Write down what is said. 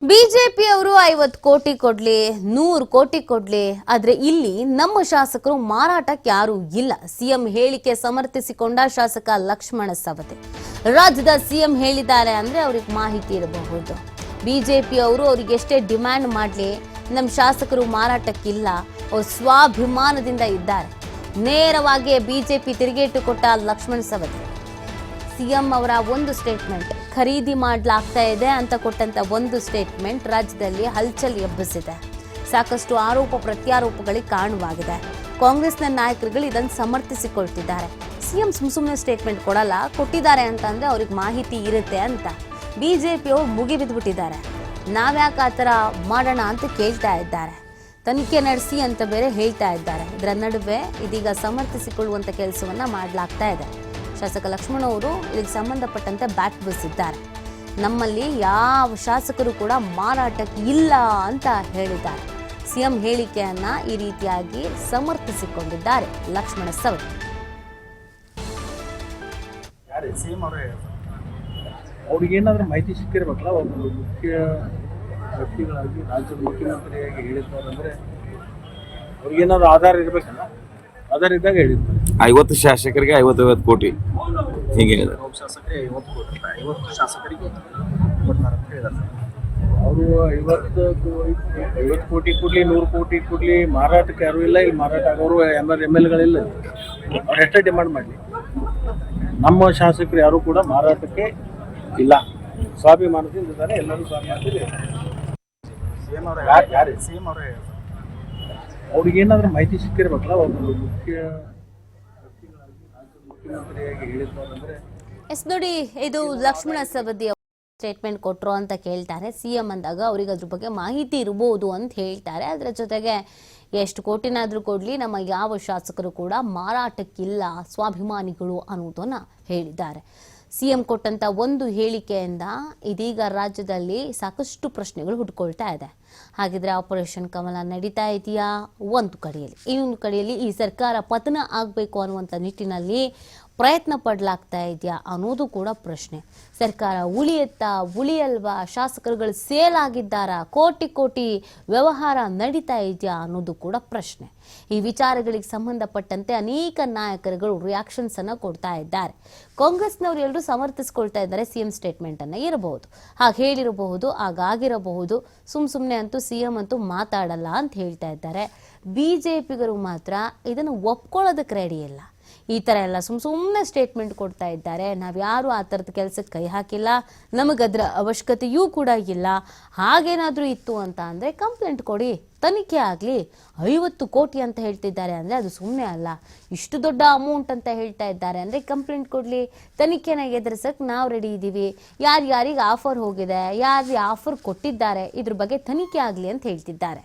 ಬಿಜೆಪಿಯವರು 50 ಕೋಟಿ ಕೊಡ್ಲಿ 100 ಕೋಟಿ ಕೊಡ್ಲಿ ಆದ್ರೆ ಇಲ್ಲಿ ನಮ್ಮ ಶಾಸಕರು ಮಾರಾಟಕ್ಕೆ ಯಾರು ಇಲ್ಲ. ಸಿಎಂ ಹೇಳಿಕೆ ಸಮರ್ಥಿಸಿಕೊಂಡ ಶಾಸಕ ಲಕ್ಷ್ಮಣ ಸವದಿ. ರಾಜ್ಯದ ಸಿಎಂ ಹೇಳಿದ್ದಾರೆ ಅಂದ್ರೆ ಅವರಿಗೆ ಮಾಹಿತಿ ಇರಬಹುದು. ಬಿಜೆಪಿಯವರು ಅವರಿಗೆ ಎಷ್ಟೇ ಡಿಮ್ಯಾಂಡ್ ಮಾಡಲಿ ನಮ್ಮ ಶಾಸಕರು ಮಾರಾಟಕ್ಕಿಲ್ಲ, ಅವರು ಸ್ವಾಭಿಮಾನದಿಂದ ಇದ್ದಾರೆ. ನೇರವಾಗಿ ಬಿಜೆಪಿ ತಿರುಗೇಟು ಕೊಟ್ಟ ಲಕ್ಷ್ಮಣ ಸವದಿ. ಸಿಎಂ ಅವರ ಒಂದು ಸ್ಟೇಟ್ಮೆಂಟ್, ಖರೀದಿ ಮಾಡಲಾಗ್ತಾ ಇದೆ ಅಂತ ಕೊಟ್ಟಂತ ಒಂದು ಸ್ಟೇಟ್ಮೆಂಟ್ ರಾಜ್ಯದಲ್ಲಿ ಹಲ್ಚಲ್ ಎಬ್ಬಿಸಿದೆ. ಸಾಕಷ್ಟು ಆರೋಪ ಪ್ರತ್ಯಾರೋಪಗಳಿಗೆ ಕಾರಣವಾಗಿದೆ. ಕಾಂಗ್ರೆಸ್ನ ನಾಯಕರುಗಳು ಇದನ್ನು ಸಮರ್ಥಿಸಿಕೊಳ್ತಿದ್ದಾರೆ. ಸಿಎಂ ಸುಮ್ಮನೆ ಸ್ಟೇಟ್ಮೆಂಟ್ ಕೊಡಲ್ಲ, ಕೊಟ್ಟಿದ್ದಾರೆ ಅಂತಂದ್ರೆ ಅವ್ರಿಗೆ ಮಾಹಿತಿ ಇರುತ್ತೆ ಅಂತ ಬಿಜೆಪಿಯವರು ಮುಗಿಬಿದ್ದುಬಿಟ್ಟಿದ್ದಾರೆ. ನಾವ್ಯಾಕೆ ಆ ಥರ ಮಾಡೋಣ ಅಂತ ಕೇಳ್ತಾ ಇದ್ದಾರೆ. ತನಿಖೆ ನಡೆಸಿ ಅಂತ ಬೇರೆ ಹೇಳ್ತಾ ಇದ್ದಾರೆ. ಇದರ ನಡುವೆ ಇದೀಗ ಸಮರ್ಥಿಸಿಕೊಳ್ಳುವಂಥ ಕೆಲಸವನ್ನ ಮಾಡಲಾಗ್ತಾ ಇದೆ. ಶಾಸಕ ಲಕ್ಷ್ಮಣ ಅವರು ಇದಕ್ಕೆ ಸಂಬಂಧಪಟ್ಟಂತೆ ಬ್ಯಾಟ್ ಬೀಸಿದ್ದಾರೆ. ನಮ್ಮಲ್ಲಿ ಯಾವ ಶಾಸಕರು ಕೂಡ ಮಾರಾಟಕ್ಕೆ ಇಲ್ಲ ಅಂತ ಹೇಳಿದ್ದಾರೆ. ಸಿಎಂ ಹೇಳಿಕೆಯನ್ನ ಈ ರೀತಿಯಾಗಿ ಸಮರ್ಥಿಸಿಕೊಂಡಿದ್ದಾರೆ ಲಕ್ಷ್ಮಣ ಸವದಿ. ಅವ್ರಿಗೇನಾದ್ರೂ ಮಾಹಿತಿ ಸಿಕ್ಕಿರ್ಬೇಕಲ್ಲ, ಒಬ್ಬ ಮುಖ್ಯ ವ್ಯಕ್ತಿಗಳಾಗಿ ರಾಜ್ಯದ ಮುಖ್ಯಮಂತ್ರಿಯಾಗಿ ಹೇಳಿದ್ದಾರೆ ಅಂದ್ರೆ ಅವ್ರಿಗೇನಾದ್ರೂ ಆಧಾರ ಇರ್ಬೇಕಲ್ಲ. ಆಧಾರ ಇದ್ದಾಗ ಹೇಳಿದ್ದಾರೆ 50 ಶಾಸಕರಿಗೆ 50 ಕೋಟಿ ಹೀಗೆ ಶಾಸಕರಿಗೆ 50 ಕೋಟಿ 50 ಶಾಸಕರಿಗೆ ಕೊಡ್ತಾರೆ ಅಂತ ಹೇಳಿದ್ದಾರೆ. ಅವರು 50 ಕೋಟಿ ಕೊಡ್ಲಿ 100 ಕೋಟಿ ಕೊಡ್ಲಿ ಮಾರಾಟಕ್ಕೆ ಯಾರು ಇಲ್ಲ. ಇಲ್ಲಿ ಮಾರಾಟ ಆಗೋರು MLAಗಳಿಲ್ಲ. ಅವ್ರು ಎಷ್ಟೇ ಡಿಮಾಂಡ್ ಮಾಡಲಿ, ನಮ್ಮ ಶಾಸಕರು ಯಾರು ಕೂಡ ಮಾರಾಟಕ್ಕೆ ಇಲ್ಲ, ಸ್ವಾಭಿಮಾನದಿಂದ ಇದ್ದಾರೆ. ಎಲ್ಲರೂ ಸ್ವಾಭಿಮಾನದಲ್ಲಿ ಅವ್ರಿಗೇನಾದ್ರೂ ಮಾಹಿತಿ ಸಿಕ್ಕಿರ್ಬೇಕಲ್ಲ, ಒಬ್ಬ ಮುಖ್ಯ ವ್ಯಕ್ತಿಗಳಾಗಿ ರಾಜ್ಯದ ಮುಖ್ಯಮಂತ್ರಿಯಾಗಿ ಹೇಳಿದ್ದಾರೆ ಅಂದ್ರೆ ನೋಡಿ, ಇದು ಲಕ್ಷ್ಮಣ ಸವದಿ ಸ್ಟೇಟ್ಮೆಂಟ್ ಕೊಟ್ಟರು ಅಂತ ಕೇಳ್ತಾರೆ. ಸಿಎಂ ಅಂದಾಗ ಅವ್ರಿಗೆ ಅದ್ರ ಬಗ್ಗೆ ಮಾಹಿತಿ ಇರಬಹುದು ಅಂತ ಹೇಳ್ತಾರೆ. ಅದರ ಜೊತೆಗೆ ಎಷ್ಟು ಕೋಟಿನಾದ್ರೂ ಕೊಡ್ಲಿ ನಮ್ಮ ಯಾವ ಶಾಸಕರು ಕೂಡ ಮಾರಾಟಕ್ಕಿಲ್ಲ, ಸ್ವಾಭಿಮಾನಿಗಳು ಅನ್ನೋದನ್ನ ಹೇಳಿದ್ದಾರೆ. ಸಿಎಂ ಕೊಟ್ಟಂತ ಒಂದು ಹೇಳಿಕೆಯಿಂದ ಇದೀಗ ರಾಜ್ಯದಲ್ಲಿ ಸಾಕಷ್ಟು ಪ್ರಶ್ನೆಗಳು ಹುಟ್ಕೊಳ್ತಾ ಇದೆ. ಹಾಗಿದ್ರೆ ಆಪರೇಷನ್ ಕಮಲ ನಡೀತಾ ಇದೆಯಾ ಒಂದು ಕಡೆಯಲ್ಲಿ, ಇನ್ನೊಂದು ಕಡೆಯಲ್ಲಿ ಈ ಸರ್ಕಾರ ಪತನ ಆಗಬೇಕು ಅನ್ನುವಂಥ ನಿಟ್ಟಿನಲ್ಲಿ ಪ್ರಯತ್ನ ಪಡಲಾಗ್ತಾ ಇದೆಯಾ ಅನ್ನೋದು ಕೂಡ ಪ್ರಶ್ನೆ. ಸರ್ಕಾರ ಉಳಿಯುತ್ತಾ ಉಳಿಯಲ್ವಾ, ಶಾಸಕರುಗಳು ಸೇಲ್ ಆಗಿದ್ದಾರಾ, ಕೋಟಿ ಕೋಟಿ ವ್ಯವಹಾರ ನಡೀತಾ ಇದೆಯಾ ಅನ್ನೋದು ಕೂಡ ಪ್ರಶ್ನೆ. ಈ ವಿಚಾರಗಳಿಗೆ ಸಂಬಂಧಪಟ್ಟಂತೆ ಅನೇಕ ನಾಯಕರುಗಳು ರಿಯಾಕ್ಷನ್ಸ್ ಅನ್ನ ಕೊಡ್ತಾ ಇದ್ದಾರೆ. ಕಾಂಗ್ರೆಸ್ನವರು ಎಲ್ಲರೂ ಸಮರ್ಥಿಸಿಕೊಳ್ತಾ ಇದ್ದಾರೆ. ಸಿಎಂ ಸ್ಟೇಟ್ಮೆಂಟ್ ಅನ್ನ ಇರಬಹುದು, ಹಾಗೆ ಹೇಳಿರಬಹುದು, ಹಾಗಾಗಿರಬಹುದು. ಸುಮ್ಮನೆ ಅಂತೂ ಸಿಎಂ ಅಂತೂ ಮಾತಾಡಲ್ಲ ಅಂತ ಹೇಳ್ತಾ ಇದ್ದಾರೆ. ಬಿಜೆಪಿಗರು ಮಾತ್ರ ಇದನ್ನು ಒಪ್ಕೊಳ್ಳೋದಕ್ಕೆ ರೆಡಿ ಇಲ್ಲ. ಈ ಥರ ಎಲ್ಲ ಸುಮ್ಮನೆ ಸ್ಟೇಟ್ಮೆಂಟ್ ಕೊಡ್ತಾ ಇದ್ದಾರೆ. ನಾವ್ಯಾರು ಆ ಥರದ ಕೆಲಸಕ್ಕೆ ಕೈ ಹಾಕಿಲ್ಲ, ನಮಗದ್ರ ಅವಶ್ಯಕತೆಯೂ ಕೂಡ ಇಲ್ಲ. ಹಾಗೇನಾದರೂ ಇತ್ತು ಅಂತ ಅಂದರೆ ಕಂಪ್ಲೇಂಟ್ ಕೊಡಿ, ತನಿಖೆ ಆಗಲಿ. 50 ಕೋಟಿ ಅಂತ ಹೇಳ್ತಿದ್ದಾರೆ ಅಂದರೆ ಅದು ಸುಮ್ಮನೆ ಅಲ್ಲ. ಇಷ್ಟು ದೊಡ್ಡ ಅಮೌಂಟ್ ಅಂತ ಹೇಳ್ತಾ ಇದ್ದಾರೆ ಅಂದರೆ ಕಂಪ್ಲೇಂಟ್ ಕೊಡಲಿ, ತನಿಖೆನ ಎದುರಿಸಕ್ಕೆ ನಾವು ರೆಡಿ ಇದ್ದೀವಿ. ಯಾರ್ಯಾರಿಗೆ ಆಫರ್ ಹೋಗಿದೆ, ಯಾರು ಆಫರ್ ಕೊಟ್ಟಿದ್ದಾರೆ, ಇದ್ರ ಬಗ್ಗೆ ತನಿಖೆ ಆಗಲಿ ಅಂತ ಹೇಳ್ತಿದ್ದಾರೆ.